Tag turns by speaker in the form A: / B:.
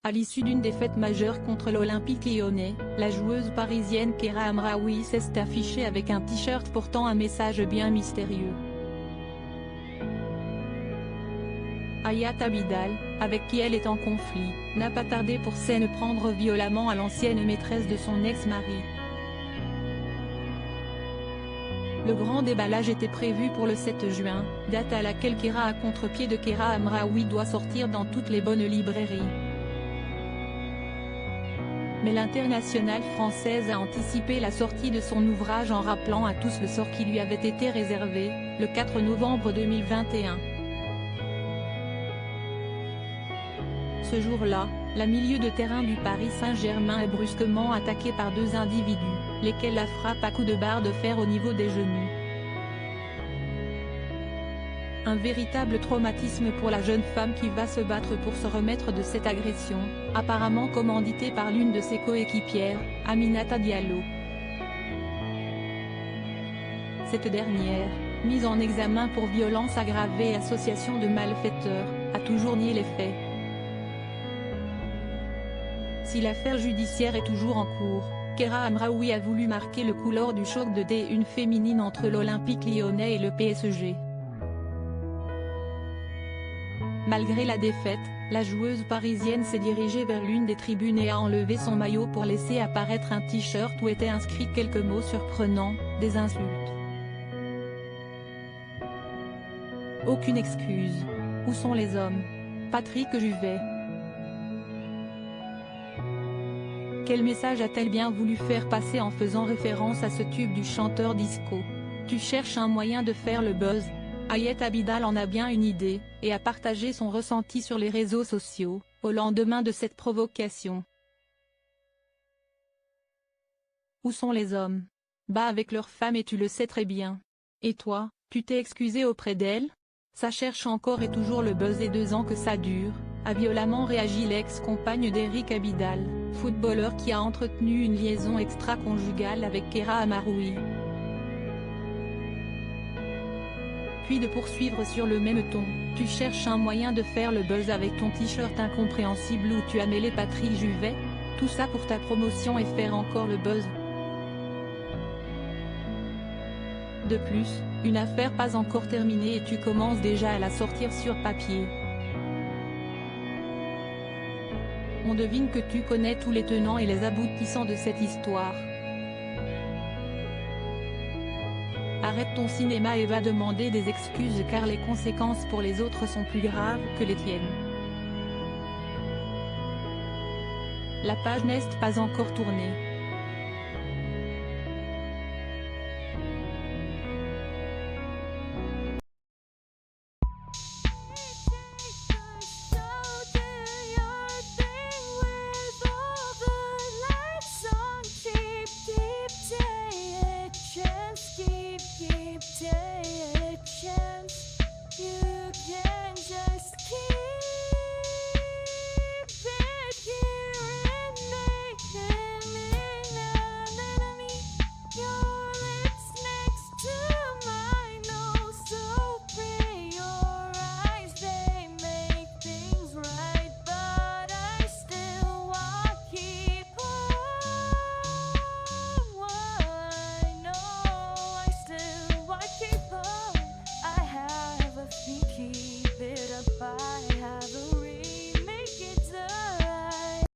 A: À l'issue d'une défaite majeure contre l'Olympique lyonnais, la joueuse parisienne Keira Hamraoui s'est affichée avec un t-shirt portant un message bien mystérieux. Hayat Abidal, avec qui elle est en conflit, n'a pas tardé pour s'en prendre violemment à l'ancienne maîtresse de son ex-mari. Le grand déballage était prévu pour le 7 juin, date à laquelle Keira à contre-pied de Keira Hamraoui doit sortir dans toutes les bonnes librairies. Mais l'internationale française a anticipé la sortie de son ouvrage en rappelant à tous le sort qui lui avait été réservé, le 4 novembre 2021. Ce jour-là, la milieu de terrain du Paris Saint-Germain est brusquement attaquée par deux individus, lesquels la frappent à coups de barre de fer au niveau des genoux. Un véritable traumatisme pour la jeune femme qui va se battre pour se remettre de cette agression, apparemment commanditée par l'une de ses coéquipières, Aminata Diallo. Cette dernière, mise en examen pour violence aggravée et association de malfaiteurs, a toujours nié les faits. Si l'affaire judiciaire est toujours en cours, Keira Hamraoui a voulu marquer le coup lors du choc de D1 féminine entre l'Olympique lyonnais et le PSG. Malgré la défaite, la joueuse parisienne s'est dirigée vers l'une des tribunes et a enlevé son maillot pour laisser apparaître un t-shirt où étaient inscrits quelques mots surprenants, des insultes. Aucune excuse. Où sont les hommes? Patrick Juvet. Quel message a-t-elle bien voulu faire passer en faisant référence à ce tube du chanteur disco? Tu cherches un moyen de faire le buzz? Hayat Abidal en a bien une idée, et a partagé son ressenti sur les réseaux sociaux, au lendemain de cette provocation. Où sont les hommes? Bah avec leurs femmes et tu le sais très bien. Et toi, tu t'es excusé auprès d'elle? Ça cherche encore et toujours le buzz et 2 ans que ça dure, a violemment réagi l'ex-compagne d'Eric Abidal, footballeur qui a entretenu une liaison extra-conjugale avec Keira Hamraoui. Puis de poursuivre sur le même ton, tu cherches un moyen de faire le buzz avec ton t-shirt incompréhensible où tu as mêlé Patrick Juvet, tout ça pour ta promotion et faire encore le buzz. De plus, une affaire pas encore terminée et tu commences déjà à la sortir sur papier. On devine que tu connais tous les tenants et les aboutissants de cette histoire. Arrête ton cinéma et va demander des excuses car les conséquences pour les autres sont plus graves que les tiennes. La page n'est pas encore tournée.